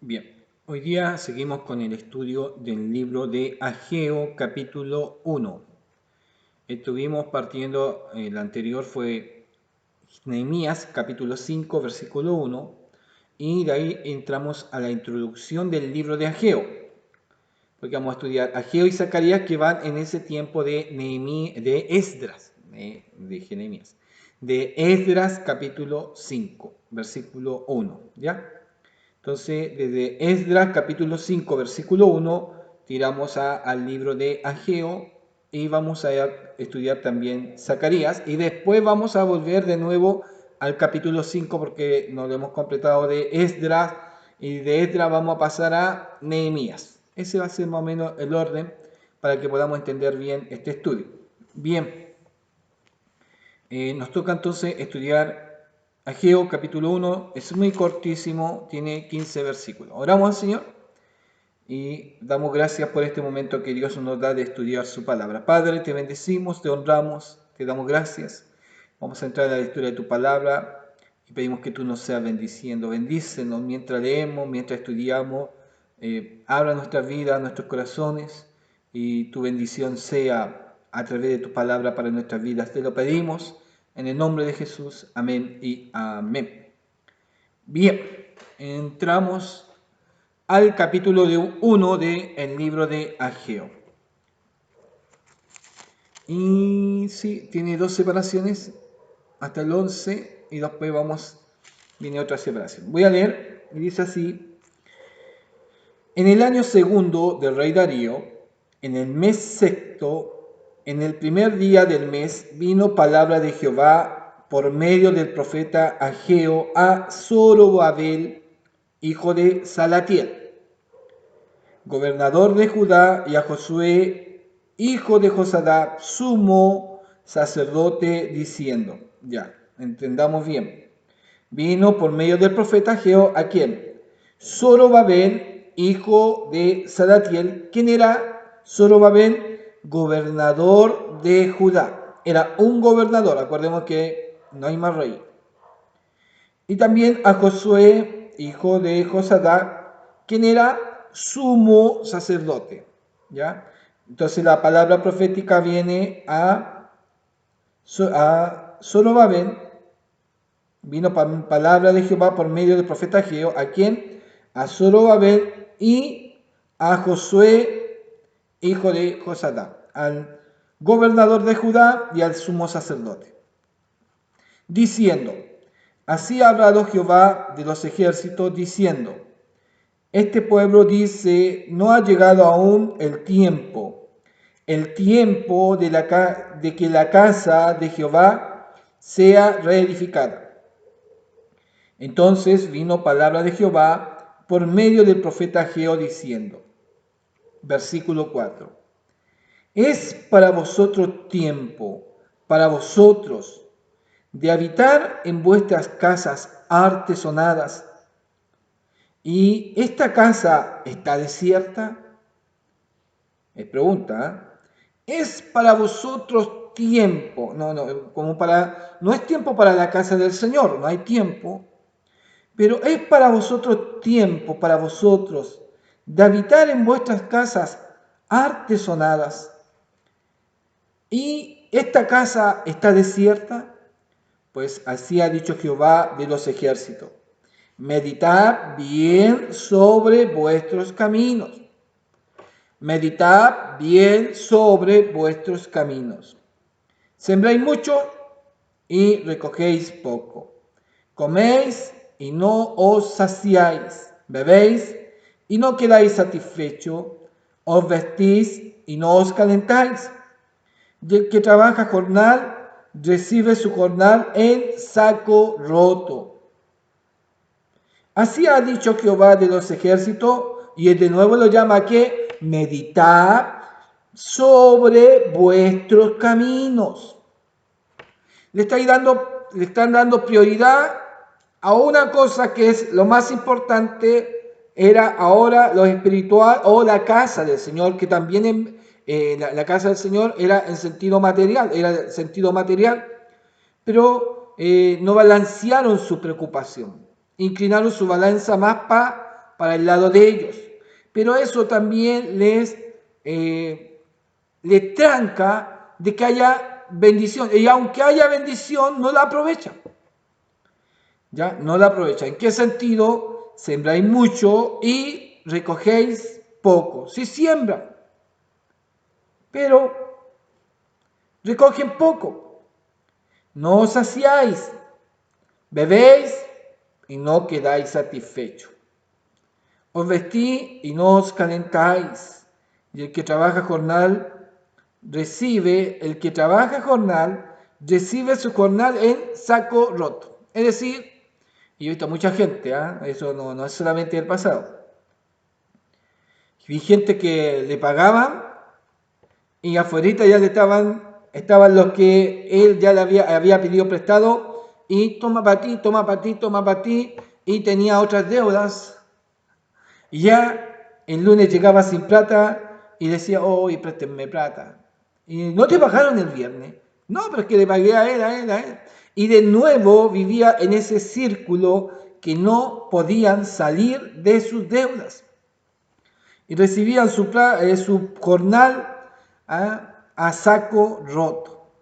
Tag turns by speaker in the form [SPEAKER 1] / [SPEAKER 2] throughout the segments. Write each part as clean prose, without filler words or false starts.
[SPEAKER 1] Bien, hoy día seguimos con el estudio del libro de Ageo, capítulo 1. Estuvimos partiendo, el anterior fue Nehemías, capítulo 5, versículo 1, y de ahí entramos a la introducción del libro de Ageo, porque vamos a estudiar Ageo y Zacarías que van en ese tiempo de Esdras, de Nehemías, de Esdras, capítulo 5, versículo 1, ¿ya? Entonces, desde Esdras capítulo 5, versículo 1, tiramos al libro de Ageo y vamos a estudiar también Zacarías. Y después vamos a volver de nuevo al capítulo 5 porque nos lo hemos completado de Esdras. Y de Esdras vamos a pasar a Nehemías. Ese va a ser más o menos el orden para que podamos entender bien este estudio. Bien, nos toca entonces estudiar Ageo capítulo 1, es muy cortísimo, tiene 15 versículos. Oramos al Señor y damos gracias por este momento que Dios nos da de estudiar su palabra. Padre, te bendecimos, te honramos, te damos gracias. Vamos a entrar a la lectura de tu palabra y pedimos que tú nos seas bendiciendo. Bendícenos mientras leemos, mientras estudiamos. Abra nuestra vida, nuestros corazones y tu bendición sea a través de tu palabra para nuestras vidas. Te lo pedimos en el nombre de Jesús. Amén y amén. Bien, entramos al capítulo 1 del libro de Ageo. Y sí, tiene dos separaciones hasta el 11 y después viene otra separación. Voy a leer y dice así: en el año segundo del rey Darío, en el mes sexto, en el primer día del mes, vino palabra de Jehová por medio del profeta Ageo a Zorobabel, hijo de Salatiel, gobernador de Judá, y a Josué, hijo de Josadá, sumo sacerdote, diciendo, ya, entendamos bien, vino por medio del profeta Ageo, ¿a quién? Zorobabel, hijo de Salatiel. ¿Quién era Zorobabel? Gobernador de Judá. Era un gobernador, acordemos que no hay más rey. Y también a Josué, hijo de Josadá, quien era sumo sacerdote. ¿Ya? Entonces la palabra profética viene a Zorobabel. Vino palabra de Jehová por medio del profeta Ageo, ¿a quién? A Zorobabel y a Josué, hijo de Josadá, al gobernador de Judá y al sumo sacerdote, diciendo, así ha hablado Jehová de los ejércitos, diciendo, este pueblo dice, no ha llegado aún el tiempo de que la casa de Jehová sea reedificada. Entonces vino palabra de Jehová por medio del profeta Ageo diciendo, versículo 4, es para vosotros tiempo, para vosotros, de habitar en vuestras casas artesonadas, y esta casa está desierta. Me pregunta, ¿es para vosotros tiempo? No es tiempo para la casa del Señor, no hay tiempo. Pero es para vosotros tiempo, para vosotros, de habitar en vuestras casas artesonadas. ¿Y esta casa está desierta? Pues así ha dicho Jehová de los ejércitos. Meditad bien sobre vuestros caminos. Meditad bien sobre vuestros caminos. Sembráis mucho y recogéis poco. Coméis y no os saciáis, bebéis y no quedáis satisfechos, os vestís y no os calentáis. Y el que trabaja jornal, recibe su jornal en saco roto. Así ha dicho Jehová de los ejércitos, y de nuevo lo llama que meditad sobre vuestros caminos. Le están dando prioridad a una cosa que es lo más importante, era ahora lo espiritual o la casa del Señor, que también la casa del Señor era en sentido material, pero no balancearon su preocupación, inclinaron su balanza más para para el lado de ellos. Pero eso también les tranca de que haya bendición. Y aunque haya bendición, no la aprovechan. ¿Ya? No la aprovechan. ¿En qué sentido? Sembráis mucho y recogéis poco. Sí siembran, pero recogen poco. No os saciáis, bebéis y no quedáis satisfechos. Os vestís y no os calentáis. Y el que trabaja recibe su jornal en saco roto. Es decir, y he visto mucha gente, eso no es solamente del pasado. Vi gente que le pagaban y afuera ya estaban los que él ya le había pedido prestado y toma para ti, toma para ti, toma para ti, y tenía otras deudas. Y ya el lunes llegaba sin plata y decía, y préstenme plata. Y no te pagaron el viernes. No, pero es que le pagué a él. Y de nuevo vivía en ese círculo que no podían salir de sus deudas. Y recibían su jornal a saco roto.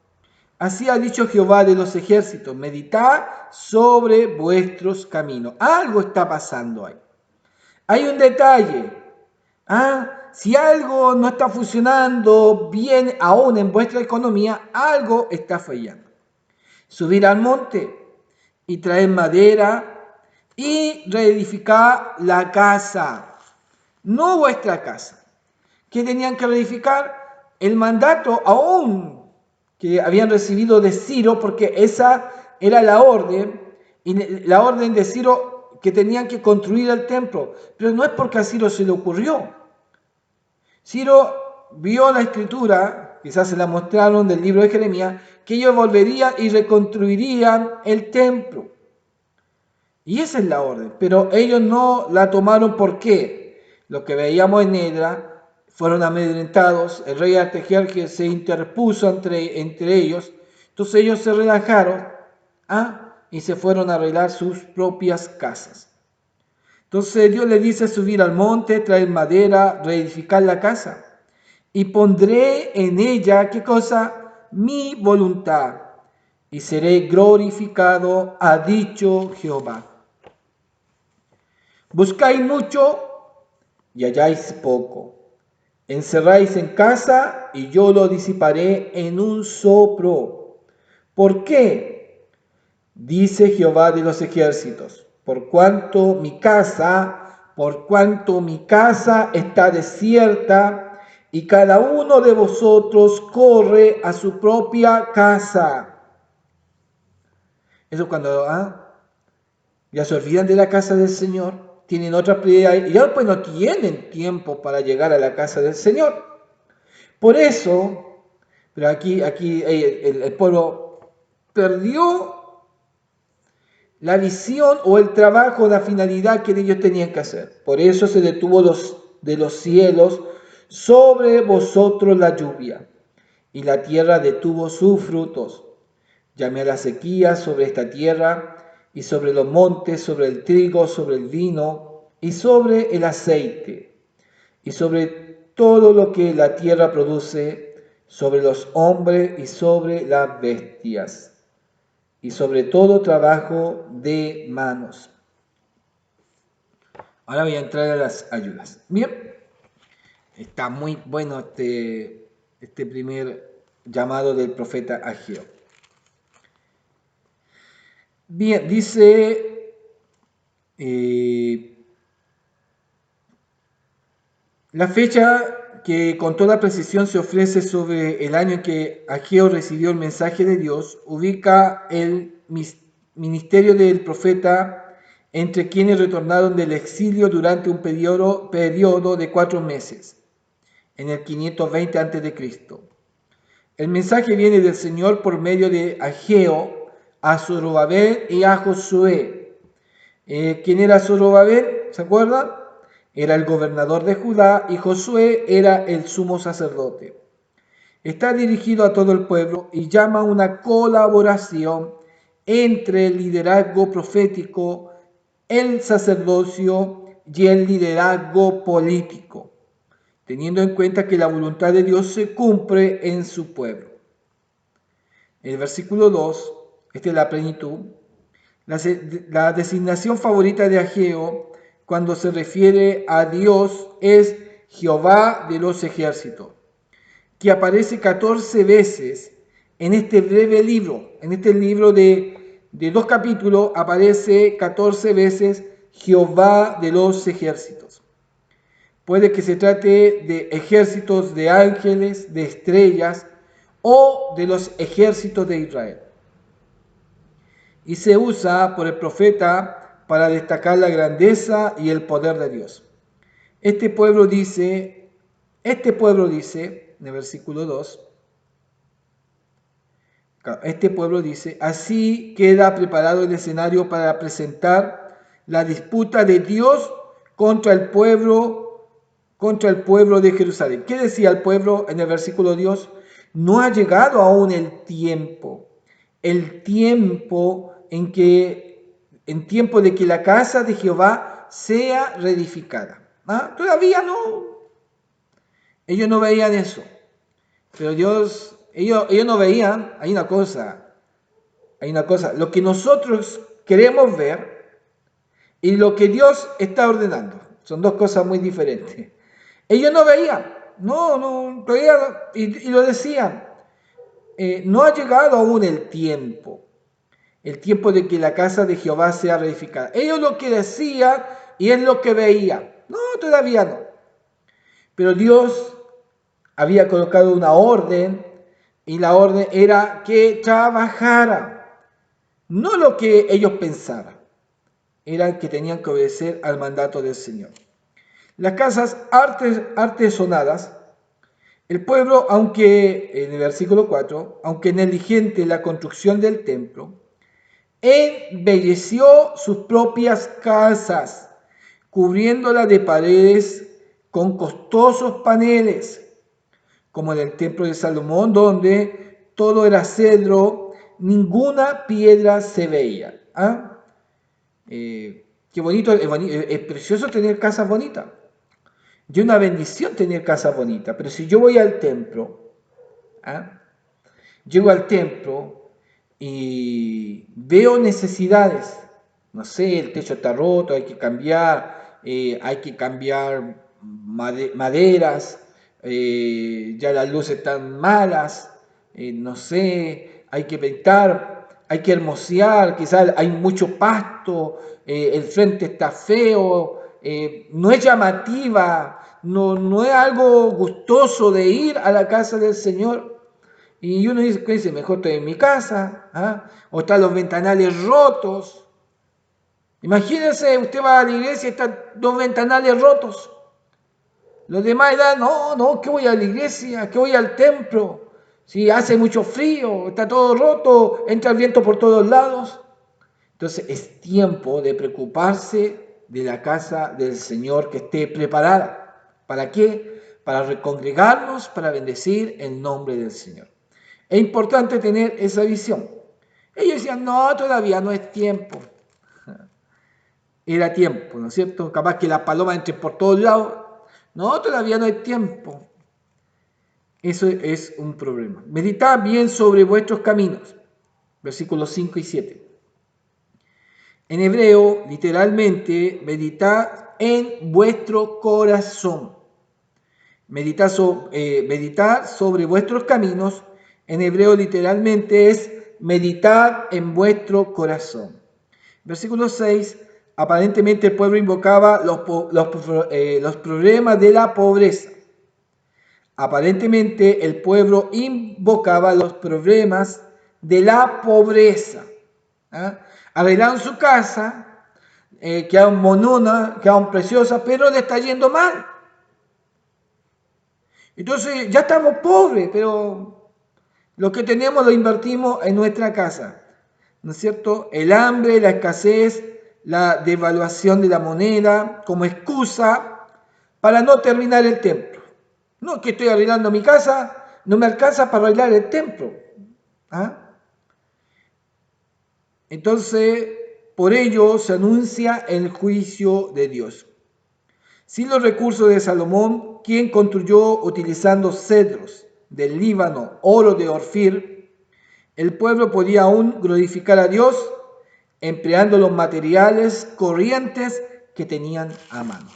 [SPEAKER 1] Así ha dicho Jehová de los ejércitos, meditad sobre vuestros caminos. Algo está pasando ahí. Hay un detalle. Si algo no está funcionando bien aún en vuestra economía, algo está fallando. Subir al monte y traer madera y reedificar la casa, no vuestra casa. ¿Qué tenían que reedificar? El mandato aún que habían recibido de Ciro, porque esa era la orden de Ciro, que tenían que construir el templo. Pero no es porque a Ciro se le ocurrió. Ciro vio la escritura, quizás se la mostraron del libro de Jeremías, que ellos volverían y reconstruirían el templo. Y esa es la orden, pero ellos no la tomaron. ¿Por qué? Lo que veíamos en Edra, fueron amedrentados, el rey Artajerjes se interpuso entre ellos, entonces ellos se relajaron y se fueron a arreglar sus propias casas. Entonces Dios le dice subir al monte, traer madera, reedificar la casa. Y pondré en ella, ¿qué cosa? Mi voluntad. Y seré glorificado, ha dicho Jehová. Buscáis mucho y halláis poco. Encerráis en casa y yo lo disiparé en un soplo. ¿Por qué? Dice Jehová de los ejércitos, por cuanto mi casa está desierta y cada uno de vosotros corre a su propia casa. Eso cuando ya se olvidan de la casa del Señor, tienen otras prioridades y ya después no tienen tiempo para llegar a la casa del Señor. Por eso, pero aquí el pueblo perdió la visión o el trabajo, la finalidad que ellos tenían que hacer. Por eso se detuvo de los cielos sobre vosotros la lluvia, y la tierra detuvo sus frutos. Llamé a la sequía sobre esta tierra, y sobre los montes, sobre el trigo, sobre el vino, y sobre el aceite, y sobre todo lo que la tierra produce, sobre los hombres y sobre las bestias, y sobre todo trabajo de manos. Ahora voy a entrar a las ayudas. Bien, está muy bueno este primer llamado del profeta Ageo. Bien, dice la fecha que con toda precisión se ofrece sobre el año en que Ageo recibió el mensaje de Dios, ubica el ministerio del profeta entre quienes retornaron del exilio durante un periodo de 4 meses, en el 520 a.C. El mensaje viene del Señor por medio de Ageo a Zorobabel y a Josué. ¿Quién era Zorobabel? ¿Se acuerdan? Era el gobernador de Judá y Josué era el sumo sacerdote. Está dirigido a todo el pueblo y llama a una colaboración entre el liderazgo profético, el sacerdocio y el liderazgo político, teniendo en cuenta que la voluntad de Dios se cumple en su pueblo. El versículo 2, esta es la plenitud, la designación favorita de Ageo cuando se refiere a Dios es Jehová de los ejércitos, que aparece 14 veces en este breve libro. En este libro de 2 capítulos aparece 14 veces Jehová de los ejércitos. Puede que se trate de ejércitos de ángeles, de estrellas o de los ejércitos de Israel. Y se usa por el profeta para destacar la grandeza y el poder de Dios. Este pueblo dice, en el versículo 2, este pueblo dice, así queda preparado el escenario para presentar la disputa de Dios contra el pueblo de Jerusalén. ¿Qué decía el pueblo en el versículo 2? No ha llegado aún el tiempo en tiempo de que la casa de Jehová sea reedificada. ¿Ah? Todavía no. Ellos no veían eso. Pero ellos no veían, hay una cosa, lo que nosotros queremos ver y lo que Dios está ordenando. Son dos cosas muy diferentes. Ellos no veían, todavía, y lo decían, no ha llegado aún el tiempo de que la casa de Jehová sea reedificada. Ellos lo que decían y es lo que veían. No, todavía no. Pero Dios había colocado una orden y la orden era que trabajara, no lo que ellos pensaban, era que tenían que obedecer al mandato del Señor. Las casas artesonadas, el pueblo, aunque en el versículo 4, aunque negligente la construcción del templo, embelleció sus propias casas, cubriéndolas de paredes con costosos paneles, como en el templo de Salomón, donde todo era cedro, ninguna piedra se veía. ¿Ah? Qué bonito, es precioso tener casas bonitas. Y una bendición tener casas bonitas, pero si yo voy al templo, ¿ah? Llego al templo y veo necesidades, no sé, el techo está roto, hay que cambiar maderas, ya las luces están malas, no sé, hay que pintar, hay que hermosear, quizás hay mucho pasto, el frente está feo, no es llamativa, no es algo gustoso de ir a la casa del Señor. Y uno dice, mejor estoy en mi casa, ¿ah? O están los ventanales rotos. Imagínense, usted va a la iglesia y están dos ventanales rotos. Los demás dirán, no, que voy a la iglesia, que voy al templo. Si hace mucho frío, está todo roto, entra el viento por todos lados. Entonces es tiempo de preocuparse de la casa del Señor que esté preparada. ¿Para qué? Para recongregarnos, para bendecir el nombre del Señor. Es importante tener esa visión. Ellos decían, no, todavía no es tiempo. Era tiempo, ¿no es cierto? Capaz que las palomas entren por todos lados. No, todavía no es tiempo. Eso es un problema. Meditad bien sobre vuestros caminos. Versículos 5 y 7. En hebreo, literalmente, meditad en vuestro corazón. Meditar sobre vuestros caminos, en hebreo literalmente es meditar en vuestro corazón. Versículo 6, aparentemente el pueblo invocaba los problemas de la pobreza. Aparentemente el pueblo invocaba los problemas de la pobreza. ¿Ah? Arreglaron su casa, quedaron mononas, quedaron preciosas, pero le está yendo mal. Entonces ya estamos pobres, pero lo que tenemos lo invertimos en nuestra casa, ¿no es cierto? El hambre, la escasez, la devaluación de la moneda como excusa para no terminar el templo. No, que estoy arreglando mi casa, no me alcanza para arreglar el templo. ¿Ah? Entonces, por ello se anuncia el juicio de Dios. Sin los recursos de Salomón, quien construyó utilizando cedros del Líbano, oro de Orfir, el pueblo podía aún glorificar a Dios empleando los materiales corrientes que tenían a mano.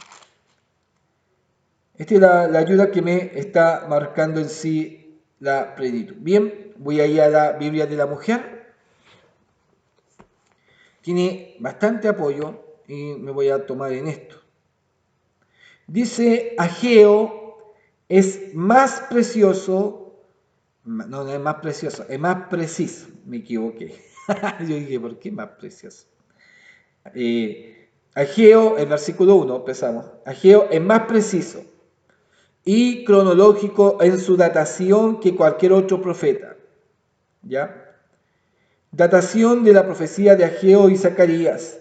[SPEAKER 1] Esta es la ayuda que me está marcando en sí la plenitud. Bien, voy a ir a la Biblia de la Mujer. Tiene bastante apoyo y me voy a tomar en esto. Dice, Ageo es más precioso, no es más precioso, es más preciso, me equivoqué. Yo dije, ¿por qué más precioso? Ageo, el versículo 1, empezamos. Ageo es más preciso y cronológico en su datación que cualquier otro profeta. ¿Ya? Datación de la profecía de Ageo y Zacarías.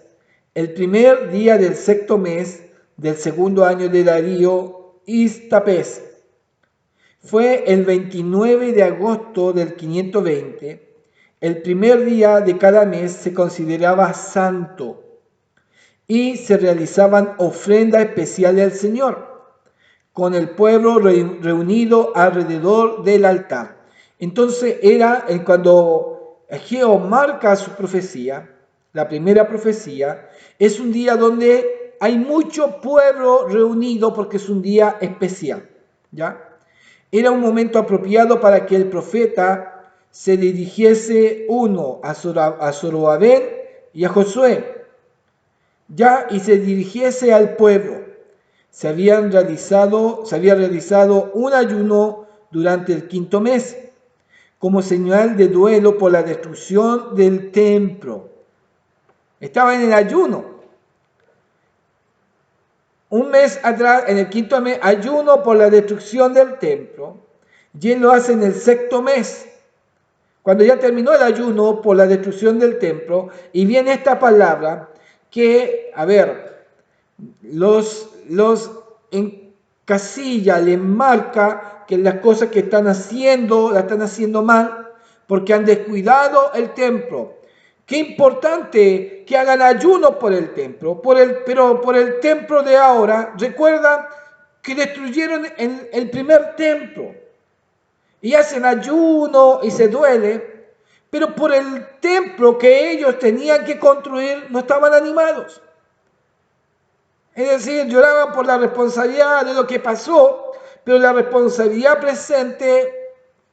[SPEAKER 1] El primer día del sexto mes del segundo año de Darío Istapes. Fue el 29 de agosto del 520. El primer día de cada mes se consideraba santo y se realizaban ofrendas especiales al Señor, con el pueblo reunido alrededor del altar. Entonces era cuando Ageo marca su profecía, la primera profecía, es un día donde hay mucho pueblo reunido porque es un día especial, ¿ya? Era un momento apropiado para que el profeta se dirigiese uno a Zorobabel y a Josué, ya, y se dirigiese al pueblo. Se había realizado un ayuno durante el quinto mes, como señal de duelo por la destrucción del templo. Estaba en el ayuno. Un mes atrás, en el quinto mes, ayuno por la destrucción del templo. Y él lo hace en el sexto mes, cuando ya terminó el ayuno por la destrucción del templo. Y viene esta palabra que, a ver, los encasilla, le marca que las cosas que están haciendo, las están haciendo mal, porque han descuidado el templo. Qué importante que hagan ayuno por el templo, pero por el templo de ahora, recuerda que destruyeron el primer templo y hacen ayuno y se duele, pero por el templo que ellos tenían que construir no estaban animados. Es decir, lloraban por la responsabilidad de lo que pasó, pero la responsabilidad presente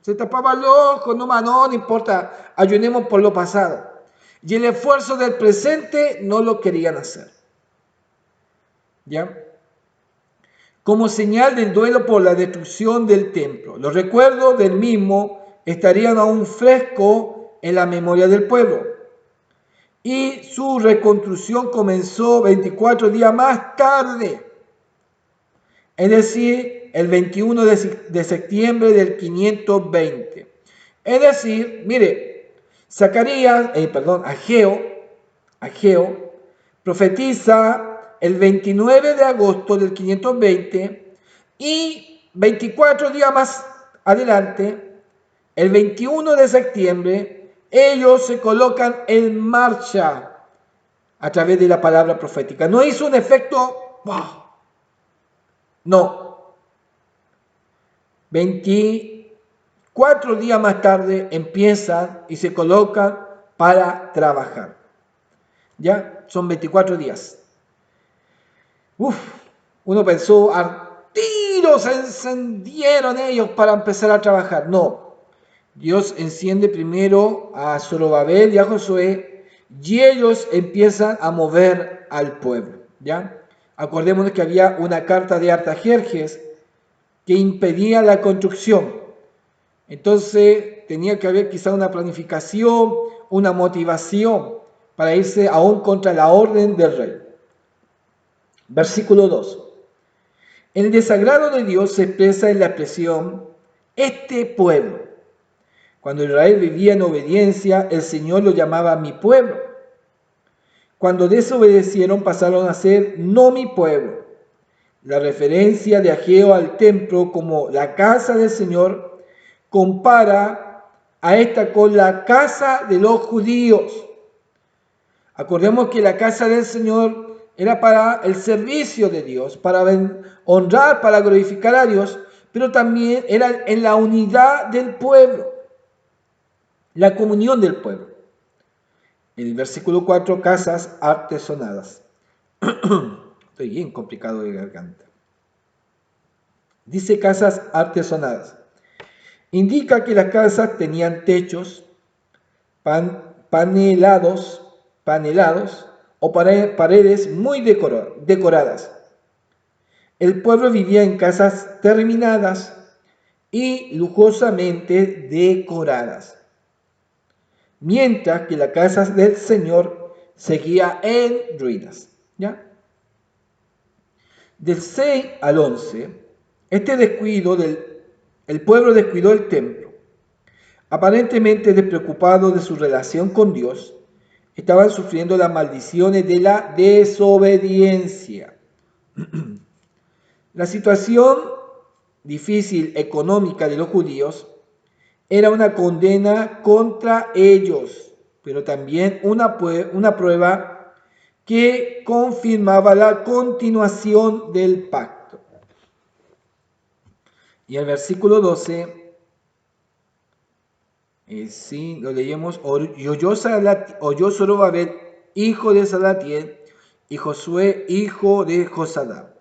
[SPEAKER 1] se tapaban los ojos, no importa, ayunemos por lo pasado. Y el esfuerzo del presente no lo querían hacer. ¿Ya? Como señal del duelo por la destrucción del templo. Los recuerdos del mismo estarían aún frescos en la memoria del pueblo. Y su reconstrucción comenzó 24 días más tarde, es decir, el 21 de septiembre del 520. Es decir, mire, Ageo profetiza el 29 de agosto del 520 y 24 días más adelante, el 21 de septiembre, ellos se colocan en marcha a través de la palabra profética. No hizo un efecto, ¡wow! No. 24 días más tarde empiezan y se colocan para trabajar. ¿Ya? Son 24 días. Uno pensó, al tiro se encendieron ellos para empezar a trabajar. No. Dios enciende primero a Zorobabel y a Josué y ellos empiezan a mover al pueblo, ¿ya? Acordémonos que había una carta de Artajerjes que impedía la construcción. Entonces tenía que haber quizá una planificación, una motivación para irse aún contra la orden del rey. Versículo 2. El desagrado de Dios se expresa en la expresión este pueblo. Cuando Israel vivía en obediencia, el Señor lo llamaba mi pueblo. Cuando desobedecieron, pasaron a ser no mi pueblo. La referencia de Ageo al templo como la casa del Señor compara a esta con la casa de los judíos. Acordemos que la casa del Señor era para el servicio de Dios, para honrar, para glorificar a Dios, pero también era en la unidad del pueblo, la comunión del pueblo. El versículo 4, casas artesonadas. Estoy bien complicado de garganta. Dice casas artesonadas. Indica que las casas tenían techos panelados o paredes muy decoradas. El pueblo vivía en casas terminadas y lujosamente decoradas, mientras que la casa del Señor seguía en ruinas. ¿Ya? Del 6 al 11, el pueblo descuidó el templo. Aparentemente despreocupado de su relación con Dios, estaban sufriendo las maldiciones de la desobediencia. La situación difícil económica de los judíos era una condena contra ellos, pero también una prueba que confirmaba la continuación del pacto. Y el versículo 12, sí, lo leemos: oyó Zorobabel, hijo de Salatiel, y Josué, hijo de Josadá.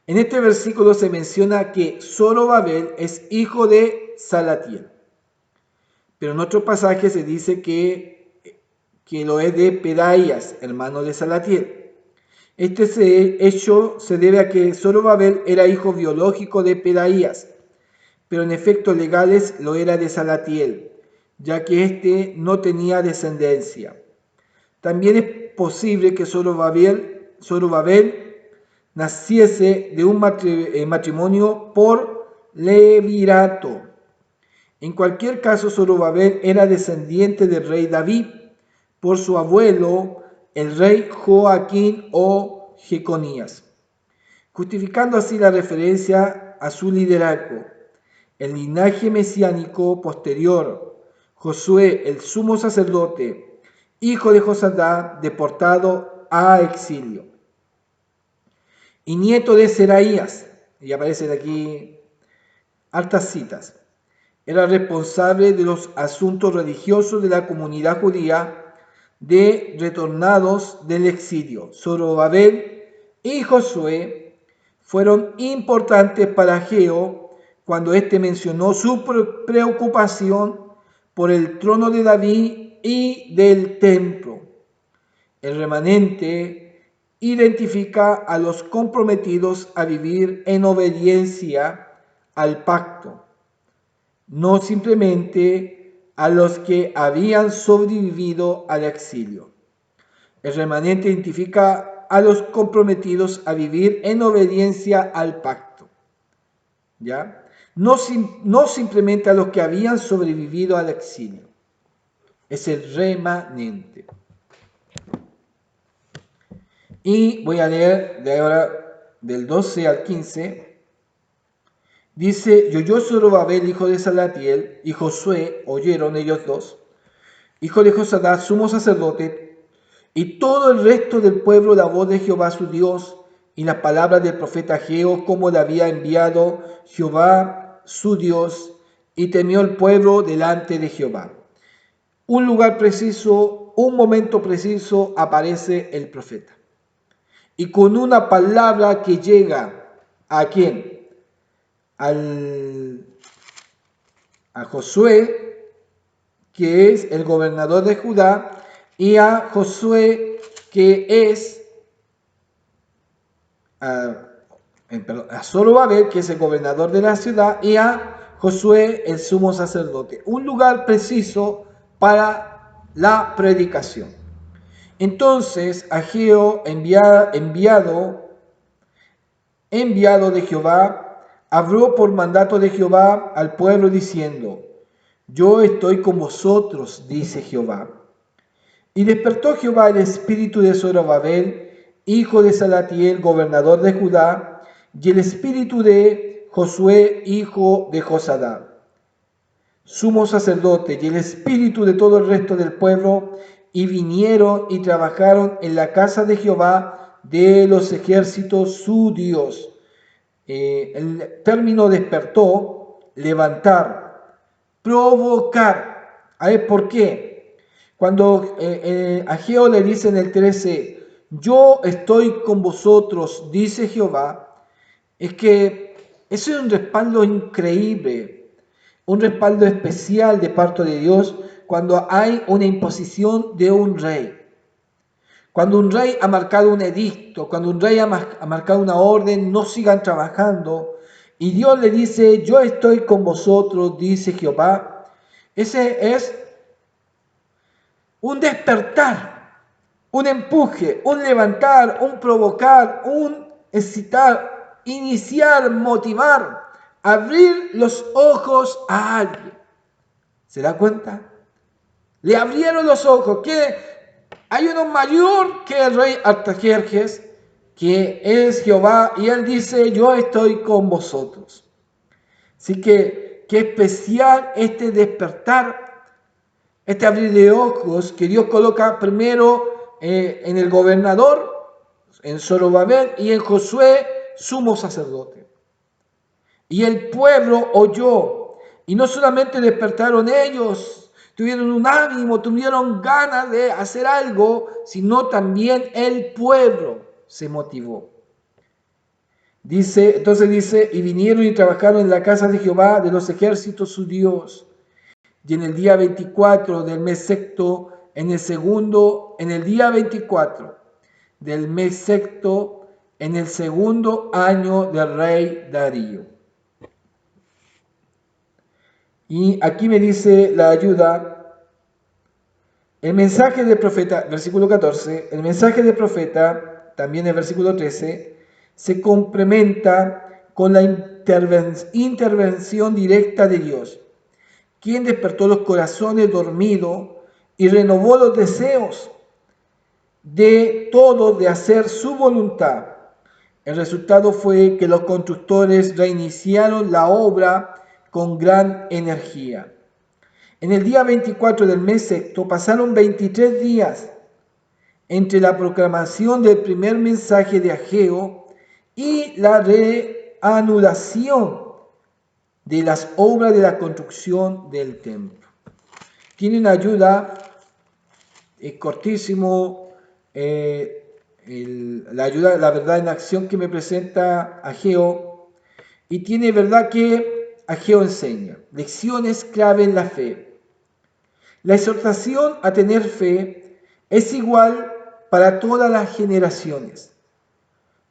[SPEAKER 1] En este versículo se menciona que Zorobabel es hijo de Salatiel, pero en otro pasaje se dice que lo es de Pedaías, hermano de Salatiel. Este hecho se debe a que Zorobabel era hijo biológico de Pedaías, pero en efectos legales lo era de Salatiel, ya que éste no tenía descendencia. También es posible que Zorobabel naciese de un matrimonio por levirato. En cualquier caso, Zorobabel era descendiente del rey David por su abuelo, el rey Joaquín o Jeconías, justificando así la referencia a su liderazgo. El linaje mesiánico posterior, Josué, el sumo sacerdote, hijo de Josadá, deportado a exilio, y nieto de Seraías, y aparecen aquí hartas citas, era responsable de los asuntos religiosos de la comunidad judía de retornados del exilio. Zorobabel y Josué fueron importantes para Ageo cuando éste mencionó su preocupación por el trono de David y del templo. El remanente identifica a los comprometidos a vivir en obediencia al pacto, no simplemente a los que habían sobrevivido al exilio. El remanente identifica a los comprometidos a vivir en obediencia al pacto, ¿ya? No simplemente a los que habían sobrevivido al exilio. Es el remanente. Y voy a leer de ahora del 12 al 15. Dice: y oyó Zorobabel, hijo de Salatiel, y Josué, oyeron ellos dos, hijo de Josadá, sumo sacerdote, y todo el resto del pueblo, la voz de Jehová su Dios, y las palabras del profeta Ageo, como le había enviado Jehová su Dios, y temió el pueblo delante de Jehová. Un lugar preciso, un momento preciso, aparece el profeta. Y con una palabra que llega, ¿a quién? A Josué, que es el gobernador de Judá, y a Josué, que es a Zorobabel, que es el gobernador de la ciudad, y a Josué, el sumo sacerdote. Un lugar preciso para la predicación. Entonces Ageo, enviado de Jehová, habló por mandato de Jehová al pueblo diciendo: yo estoy con vosotros, dice Jehová. Y despertó Jehová el espíritu de Zorobabel, hijo de Salatiel, gobernador de Judá, y el espíritu de Josué, hijo de Josadá, sumo sacerdote, y el espíritu de todo el resto del pueblo, y vinieron y trabajaron en la casa de Jehová de los ejércitos su Dios. El término despertó, levantar, provocar. A ver, ¿por qué? Cuando Ageo le dice en el 13, yo estoy con vosotros, dice Jehová, es que eso es un respaldo increíble, un respaldo especial de parte de Dios cuando hay una imposición de un rey. Cuando un rey ha marcado un edicto, cuando un rey ha marcado una orden, no sigan trabajando. Y Dios le dice, yo estoy con vosotros, dice Jehová. Ese es un despertar, un empuje, un levantar, un provocar, un excitar, iniciar, motivar, abrir los ojos a alguien. ¿Se da cuenta? Le abrieron los ojos, que hay uno mayor que el rey Artajerjes, que es Jehová, y él dice, yo estoy con vosotros. Así que, qué especial este despertar, este abrir de ojos que Dios coloca primero en el gobernador, en Zorobabel, y en Josué, sumo sacerdote. Y el pueblo oyó, y no solamente despertaron ellos, tuvieron un ánimo, tuvieron ganas de hacer algo, sino también el pueblo se motivó. Entonces dice, y vinieron y trabajaron en la casa de Jehová de los ejércitos su Dios. Y en el día 24 del mes sexto, en el día 24 del mes sexto, en el segundo año del rey Darío. Y aquí me dice la ayuda, el mensaje del profeta, versículo 14, el mensaje del profeta, también el versículo 13, se complementa con la intervención directa de Dios, quien despertó los corazones dormidos y renovó los deseos de todos de hacer su voluntad. El resultado fue que los constructores reiniciaron la obra con gran energía. En el día 24 del mes sexto pasaron 23 días entre la proclamación del primer mensaje de Ageo y la reanudación de las obras de la construcción del templo. Tiene una ayuda, es cortísimo, la ayuda, la verdad en acción que me presenta Ageo, y tiene verdad que Ageo enseña, lecciones clave en la fe. La exhortación a tener fe es igual para todas las generaciones.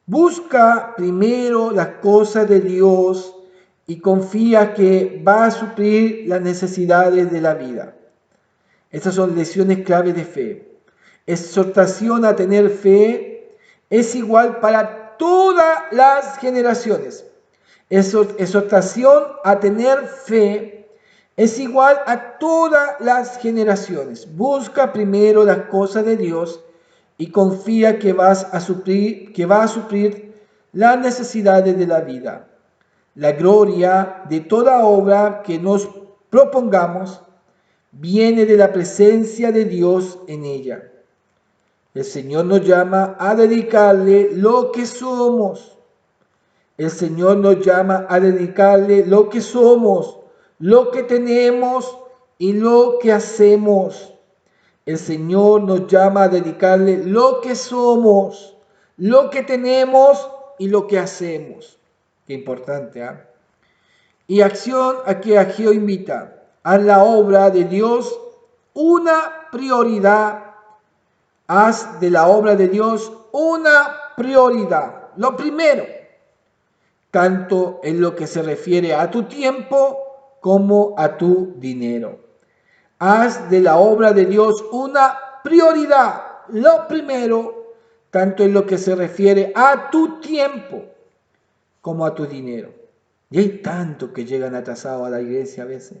[SPEAKER 1] Busca primero las cosas de Dios y confía que va a suplir las necesidades de la vida. Estas son lecciones clave de fe. Exhortación a tener fe es igual para todas las generaciones. Exhortación a tener fe es igual a todas las generaciones. Busca primero las cosas de Dios y confía que va a suplir las necesidades de la vida. La gloria de toda obra que nos propongamos viene de la presencia de Dios en ella. El Señor nos llama a dedicarle lo que somos. El Señor nos llama a dedicarle lo que somos, lo que tenemos y lo que hacemos. El Señor nos llama a dedicarle lo que somos, lo que tenemos y lo que hacemos. Qué importante, ¿eh? Y acción a que Ageo invita. Haz la obra de Dios una prioridad. Haz de la obra de Dios una prioridad. Lo primero, tanto en lo que se refiere a tu tiempo como a tu dinero. Haz de la obra de Dios una prioridad. Lo primero, tanto en lo que se refiere a tu tiempo como a tu dinero. Y hay tanto que llegan atrasados a la iglesia a veces.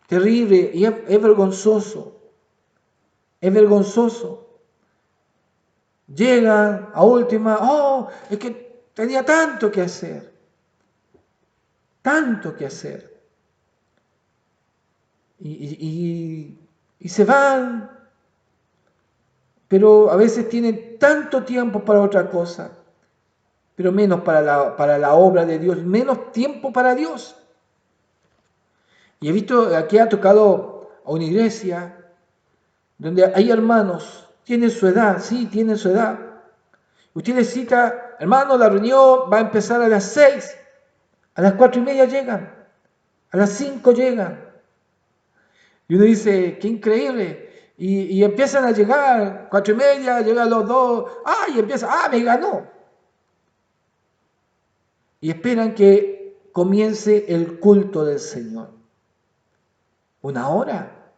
[SPEAKER 1] Terrible y es vergonzoso. Es vergonzoso. Llegan a última, es que tenía tanto que hacer. Tanto que hacer. Y y se van, pero a veces tienen tanto tiempo para otra cosa, pero menos para la obra de Dios, menos tiempo para Dios. Y he visto, aquí ha tocado a una iglesia donde hay hermanos, tienen su edad, sí, tienen su edad. Usted les cita, hermano, la reunión va a empezar a las 6, a las 4:30 llegan, a las 5 llegan. Y uno dice, qué increíble. Y empiezan a llegar, 4:30, llegan los 2, y empieza, me ganó. Y esperan que comience el culto del Señor. Una hora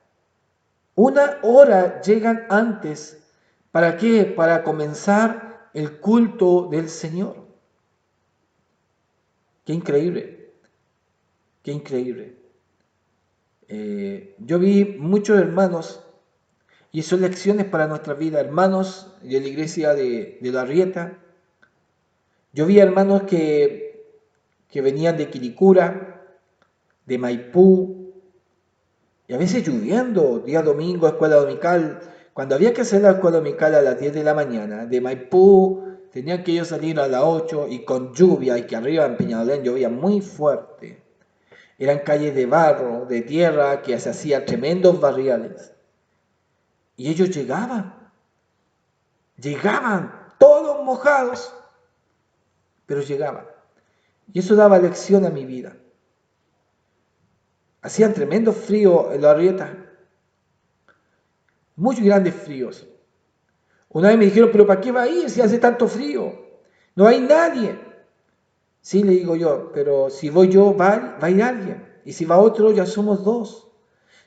[SPEAKER 1] llegan antes. ¿Para qué? Para comenzar el culto del Señor. Qué increíble, qué increíble. Yo vi muchos hermanos, y son lecciones para nuestra vida, hermanos de la iglesia de La Rieta. Yo vi hermanos que venían de Quilicura, de Maipú, y a veces lloviendo, día domingo, escuela dominical. Cuando había que hacer la escuela dominical a las 10 de la mañana, de Maipú tenían que ellos salir a las 8 y con lluvia, y que arriba en Peñalolén llovía muy fuerte. Eran calles de barro, de tierra, que se hacían tremendos barriales. Y ellos llegaban todos mojados, pero llegaban. Y eso daba lección a mi vida. Hacían tremendo frío en La Rieta, muy grandes fríos. Una vez me dijeron, pero ¿para qué va a ir si hace tanto frío? No hay nadie. Sí, le digo yo, pero si voy yo, va a ir alguien. Y si va otro, ya somos dos.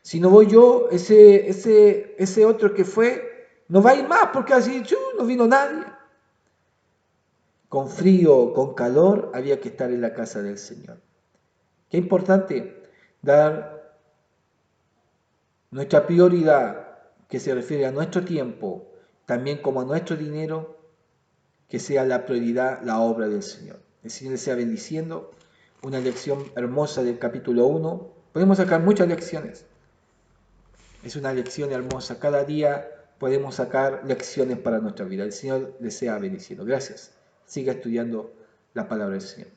[SPEAKER 1] Si no voy yo, ese otro que fue, no va a ir más porque así no vino nadie. Con frío, con calor, había que estar en la casa del Señor. Qué importante dar nuestra prioridad, que se refiere a nuestro tiempo, también como a nuestro dinero, que sea la prioridad la obra del Señor. El Señor les sea bendiciendo. Una lección hermosa del capítulo 1. Podemos sacar muchas lecciones. Es una lección hermosa. Cada día podemos sacar lecciones para nuestra vida. El Señor les sea bendiciendo. Gracias. Siga estudiando la palabra del Señor.